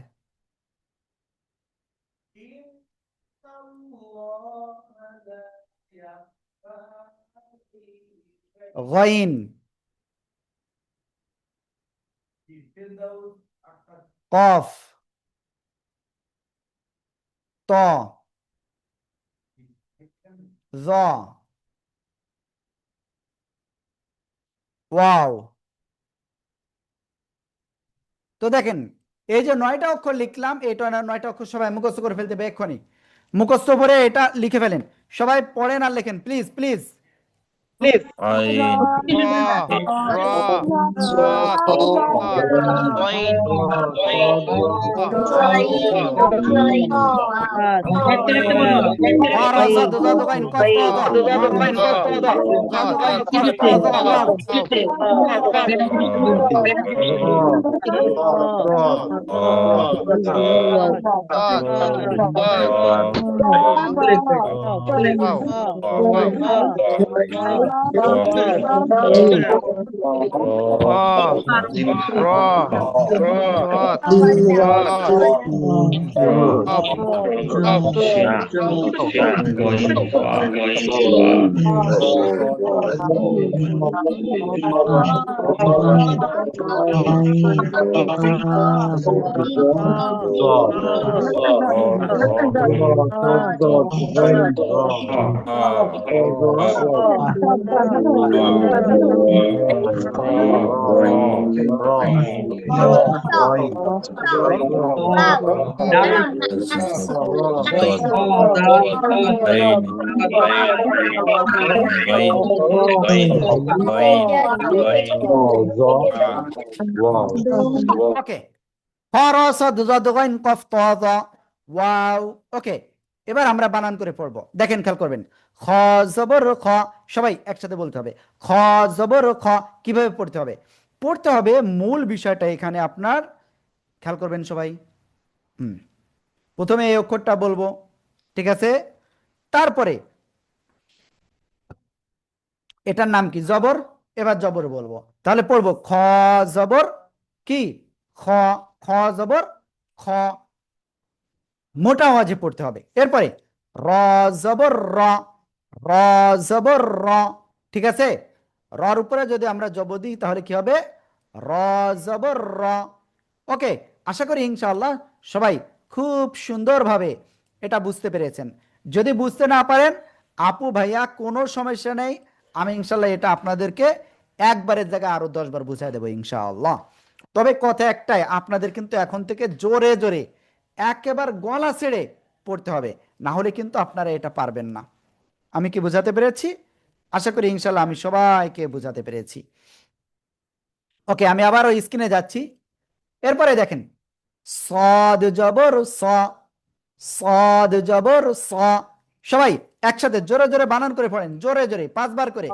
غين قاف طا ظا ওয়াও। তো দেখেন এই যে 9টা অক্ষর লিখলাম, এটা 9টা অক্ষর সবাই মুখস্থ করে ফেলতে হবে এক্ষুনি। মুখস্থ করে এটা লিখে ফেলেন সবাই, পড়েন আর লেখেন please please please. Okay, wow. Okay, এবার আমরা বানান করে পড়বো। দেখেন খেয়াল করবেন, খ জবর খ, সবাই একসাথে বলতে হবে খ জবর খ। কিভাবে পড়তে হবে? পড়তে হবে মূল বিষয়টা এখানে আপনার খেয়াল করবেন সবাই। প্রথমে এই অক্ষরটা বলবো, ঠিক আছে? তারপরে এটার নাম কি? জবর। এবার জবর বলবো, তাহলে পড়বো খ জবর কি? খ, খ জবর খ, মোটা আওয়াজে পড়তে হবে। এরপরে র জবর র, র জবর র, ঠিক আছে? রর উপরে যদি আমরা জব দিই তাহলে কি হবে? র জবর র। ওকে, আশা করি ইনশাআল্লাহ সবাই খুব সুন্দরভাবে এটা বুঝতে পেরেছেন। যদি বুঝতে না পারেন আপু ভাইয়া কোনো সমস্যা নেই, আমি ইনশাআল্লাহ এটা আপনাদেরকে একবারের জায়গায় আরো 10 বার বুঝাই দেবো ইনশাআল্লাহ। তবে কথা একটাই, আপনাদের কিন্তু এখন থেকে জোরে জোরে একেবারে গলা ছেড়ে পড়তে হবে, না হলে কিন্তু আপনারা এটা পারবেন না। আমি কি বুঝাতে পেরেছি? আশা করি ইনশাআল্লাহ আমি সবাইকে বুঝাতে পেরেছি। ওকে, আমি আবার ওই স্ক্রিনে যাচ্ছি। এরপরে দেখেন সাদ জবর স, সাদ জবর স, সবাই একসাথে জোরে জোরে বানান করে পড়েন, জোরে জোরে 5 বার করে।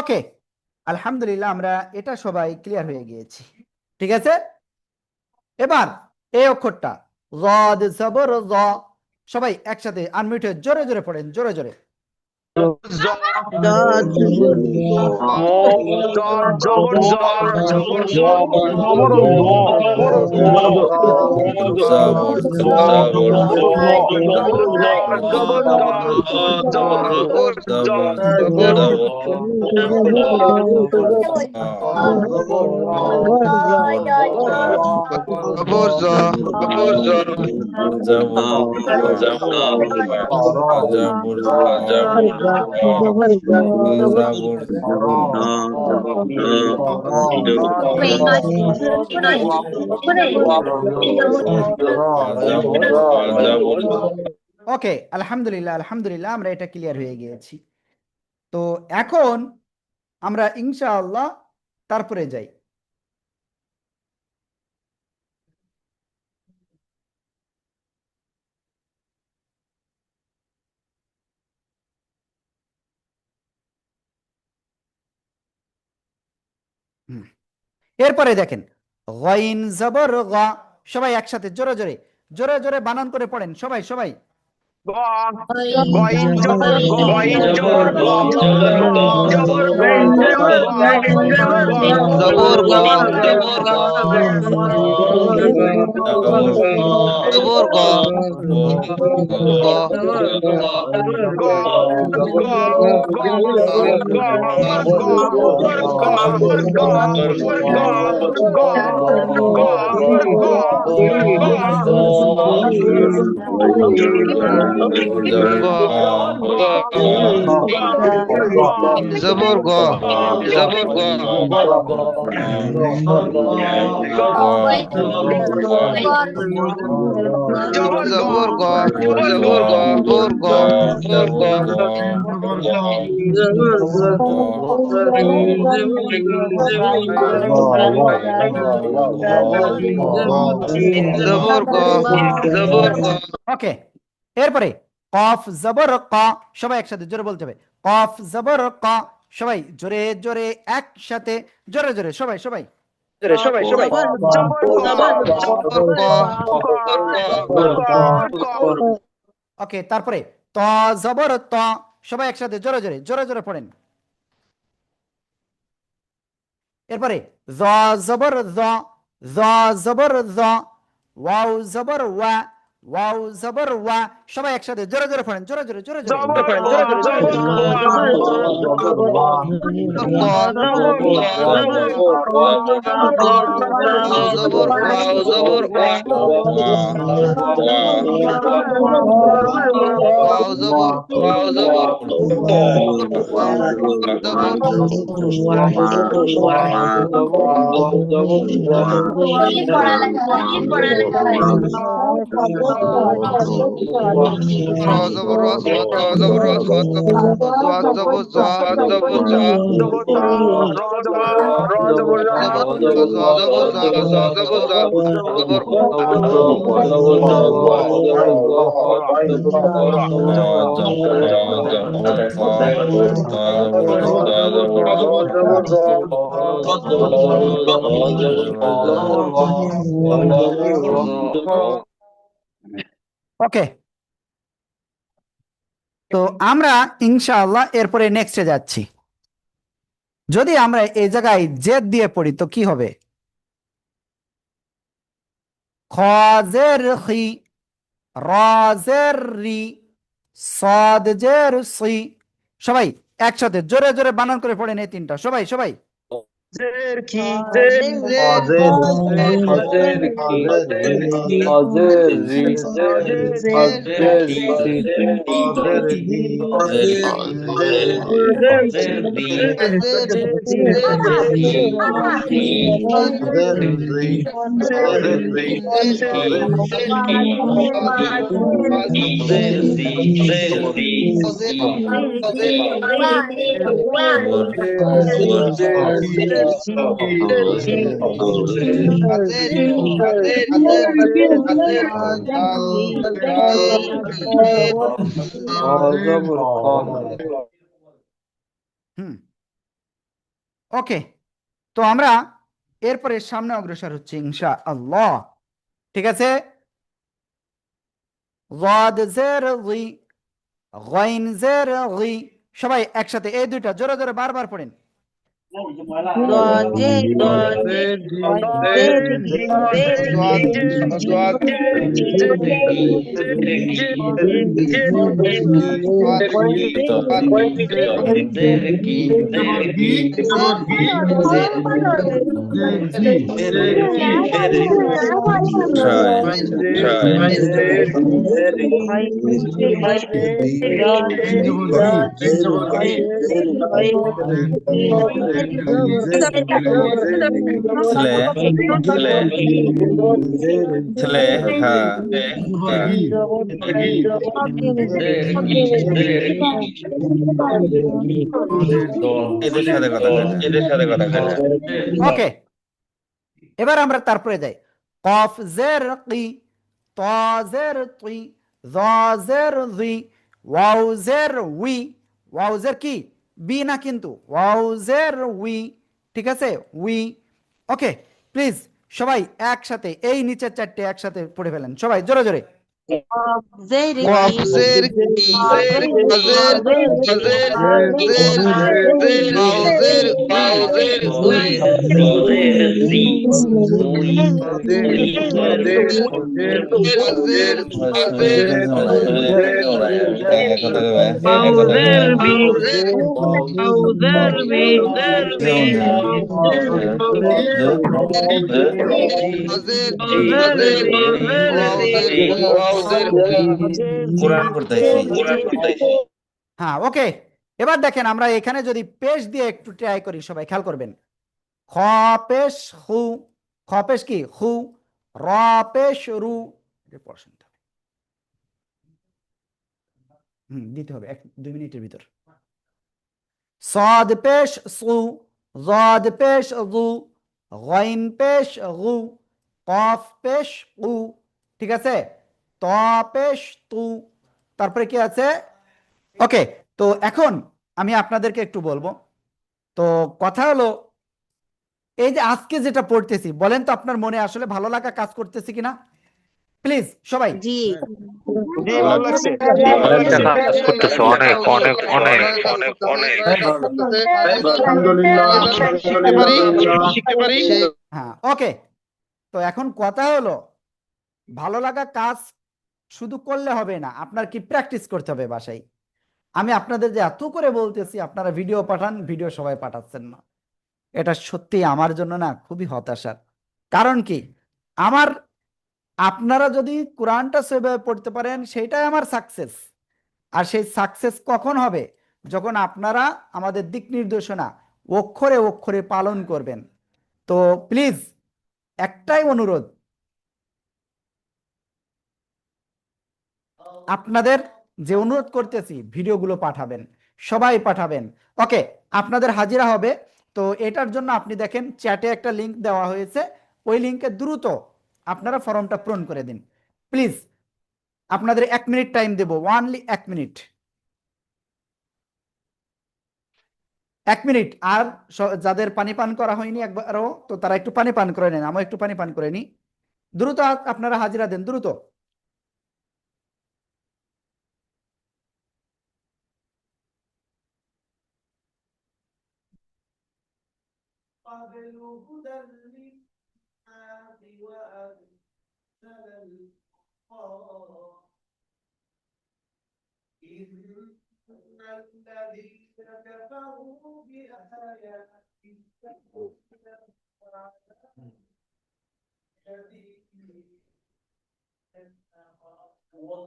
ওকে, আলহামদুলিল্লাহ আমরা এটা সবাই ক্লিয়ার হয়ে গিয়েছি। ঠিক আছে, এবার এই অক্ষরটা জ জবর জ, সবাই একসাথে আনমিউট হয়ে জোরে জোরে পড়েন, জোরে জোরে। ওকে, আলহামদুলিল্লাহ আলহামদুলিল্লাহ আমরা এটা ক্লিয়ার হয়ে গিয়েছি। তো এখন আমরা ইনশাআল্লাহ তারপরে যাই। এরপরে দেখেন গাইন জবর গা, সবাই একসাথে জোরে জোরে জোরে জোরে বানান করে পড়েন, সবাই সবাই। জবর গ, জবর গ, জবর গ, জবর গ, জবর গ, জবর গ, জবর গ। ওকে, এরপরে কফ জবর ক, সবাই একসাথে জোরে বলতে হবে, কফ জবর ক, সবাই জোরে জোরে একসাথে জোরে জোরে সবাই সবাই সবাই সবাই। ওকে, তারপরে ত জবর ত, সবাই একসাথে জোরে জোরে জোরে জোরে পড়েন। এরপরে জ জবর জ, জ জবর জ, ওয়াও জবর ওয়া, ওয়াও জবর ওয়া, সবাই একসাথে জোরে জোরে পড়েন, জোরে জোরে জোরে জোরে পড়েন, জোরে জোরে জোরে ওকে। তো আমরা ইনশাআল্লাহ এরপরে নেক্সটে যাচ্ছি। যদি আমরা এই জায়গায় জেদ দিয়ে পড়ি তো কি হবে? খাজের খি, রাজের রি, সাদজের সি, সবাই একসাথে জোরে জোরে বানান করে পড়েন এই তিনটা, সবাই সবাই। হুম, ওকে। তো আমরা এরপরে সামনে অগ্রসর হচ্ছে ইনশা আল্লাহ। ঠিক আছে, যাদ জের জি, গাইন জের গি। সবাই একসাথে এই দুইটা জোরে জোরে বারবার পড়েন। এদের সাথে কথা বলে। ওকে, এবার আমরা তারপরে যাই। কফ জের কি, ত জের তুই, জ জের জি, ওয়াও জের উই। ওয়াও জের কি, বি না কিন্তু, ওয়াও জের উই। ঠিক আছে, উই। ওকে, প্লিজ সবাই একসাথে এই নিচের চারটে একসাথে পড়ে ফেলেন, সবাই জোরে জোরে। হ্যাঁ, ওকে। এবার দেখেন আমরা এখানে যদি পেশ দিয়ে একটু ট্রাই করি, সবাই খেয়াল করবেন। খ পেশ হু, খ পেশ কি হু, র পেশ রু। পড়াশোনা দিতে হবে 1-2 মিনিটের ভিতর। صاد পেশ সু, জাদ পেশ জু, গাইন পেশ গু, কফ পেশ কু। ঠিক আছে, ত পেশ তু, তারপরে কি আছে? ওকে, তো এখন আমি আপনাদেরকে একটু বলবো। তো কথা হলো, এই যে আজকে যেটা পড়তেছি, বলেন তো আপনার মনে আসলে ভালো লাগা কাজ করতেছে কিনা? প্লিজ সবাই। জি অনেক অনেক অনেক অনেক অনেক। হ্যাঁ, ওকে। তো এখন কথা হলো, ভালো লাগা কাজ শুধু করলে হবে না, আপনার কি প্র্যাকটিস করতে হবে বাসায়। আমি আপনাদের যে এত করে বলতেছি, আপনারা ভিডিও পাঠান, ভিডিও সবাই পাঠাচ্ছেন না। এটা সত্যি আমার জন্য না খুবই হতাশার। কারণ কি, আমার আপনারা যদি কোরআনটা সেভাবে পড়তে পারেন, সেটাই আমার সাকসেস। আর সেই সাকসেস কখন হবে? যখন আপনারা আমাদের দিক নির্দেশনা অক্ষরে অক্ষরে পালন করবেন। তো প্লিজ একটাই অনুরোধ, আপনাদের যে অনুরোধ করতেছি, ভিডিওগুলো পাঠাবেন, সবাই পাঠাবেন। ওকে, আপনাদের হাজিরা হবে। তো এটার জন্য আপনি দেখেন চ্যাটে একটা লিংক দেওয়া হয়েছে, ওই লিংকে দ্রুত আপনারা ফর্মটা পূরণ করে দিন প্লিজ। আপনাদের 1 মিনিট টাইম দেব, ওনলি 1 মিনিট, 1 মিনিট। আর যাদের পানি পান করা হয়নি একবারও, তো তারা একটু পানি পান করে নেন, আমি একটু পানি পান করে নিই। দ্রুত আপনারা হাজিরা দেন, দ্রুত।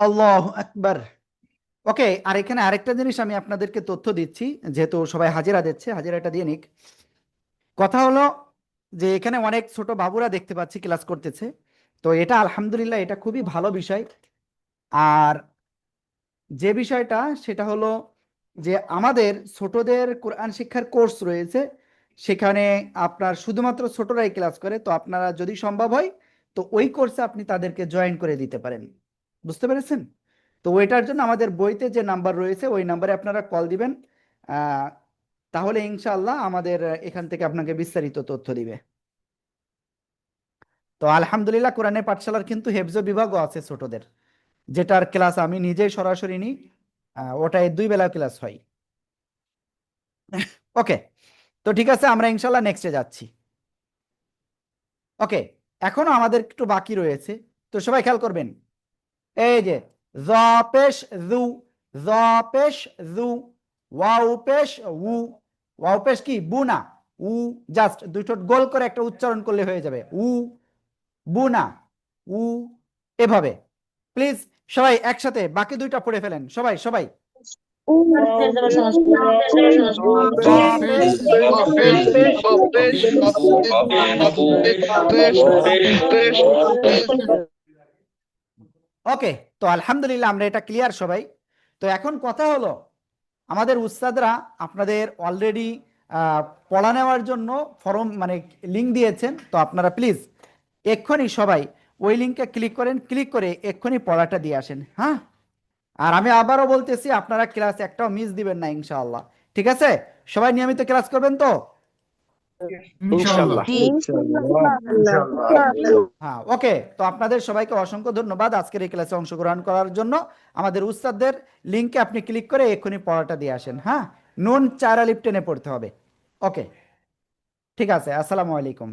আল্লাহু আকবার। ওকে, আর এখানে আরেকটা জিনিস আমি আপনাদেরকে তথ্য দিচ্ছি, যেহেতু সবাই হাজিরা দিচ্ছে, হাজিরাটা দিয়ে নিক। কথা হলো যে এখানে অনেক ছোট বাবুরা দেখতে পাচ্ছি ক্লাস করতেছে। তো এটা আলহামদুলিল্লাহ, এটা খুবই ভালো বিষয়। আর যে বিষয়টা সেটা হলো যে আমাদের ছোটদের কোরআন শিক্ষার কোর্স রয়েছে, সেখানে আপনার শুধুমাত্র ছোটরাই ক্লাস করে, তো আপনারা যদি সম্ভব হয় তো ওই কোর্সে আপনি তাদেরকে জয়েন করে দিতে পারেন। বুঝতে পেরেছেন? তো ওইটার জন্য আমাদের বইতে যে নাম্বার রয়েছে ওই নাম্বারে আপনারা কল দিবেন। আহ, তাহলে ইনশাআল্লাহ আমাদের এখান থেকে আপনাকে বিস্তারিত তথ্য দিবে। তো আলহামদুলিল্লাহ কোরআনের পাঠশালার কিন্তু হেফজ বিভাগও আছে ছোটদের, যেটার ক্লাস আমি নিজেই সরাসরি নিই। ওটায় 2 বেলা ক্লাস হয়। ওকে, তো ঠিক আছে, আমরা ইনশাল্লাহ নেক্সটে যাচ্ছি। ওকে, এখনো আমাদের একটু বাকি রয়েছে, তো সবাই খেয়াল করবেন। এই যে জ পেশ জু, জ পেশ জু, ওয়াও পেশ উ, ওয়াও পেশ কি বু না, উ, জাস্ট দুই ঠোঁট গোল করে একটা উচ্চারণ করলে হয়ে যাবে, উ, বু না, উ, এভাবে। প্লিজ সবাই একসাথে বাকি দুইটা পড়ে ফেলেন, সবাই সবাই। ওকে, তো আলহামদুলিল্লাহ আমরা এটা ক্লিয়ার সবাই। তো এখন কথা হলো, আমাদের উস্তাদরা আপনাদের অলরেডি পড়া নেওয়ার জন্য ফর্ম মানে লিঙ্ক দিয়েছেন, তো আপনারা প্লিজ এক্ষুনি সবাই ওই লিঙ্কে ক্লিক করেন, ক্লিক করে এক্ষুনি পড়াটা দিয়ে আসেন। হ্যাঁ, আর আমি আবারও বলতেছি আপনারা ক্লাস একটাও মিস দিবেন না ইনশাআল্লাহ। ঠিক আছে, সবাই নিয়মিত ক্লাস করবেন তো? ইনশাআল্লাহ। হ্যাঁ, ওকে, তো আপনাদের সবাইকে অসংখ্য ধন্যবাদ আজকের এই ক্লাসে অংশগ্রহণ করার জন্য। আমাদের উস্তাদদের লিঙ্কে আপনি ক্লিক করে এক্ষুনি পড়াটা দিয়ে আসেন। হ্যাঁ, নুন 4 আলিফ টেনে পড়তে হবে। ওকে, ঠিক আছে, আসসালামু আলাইকুম।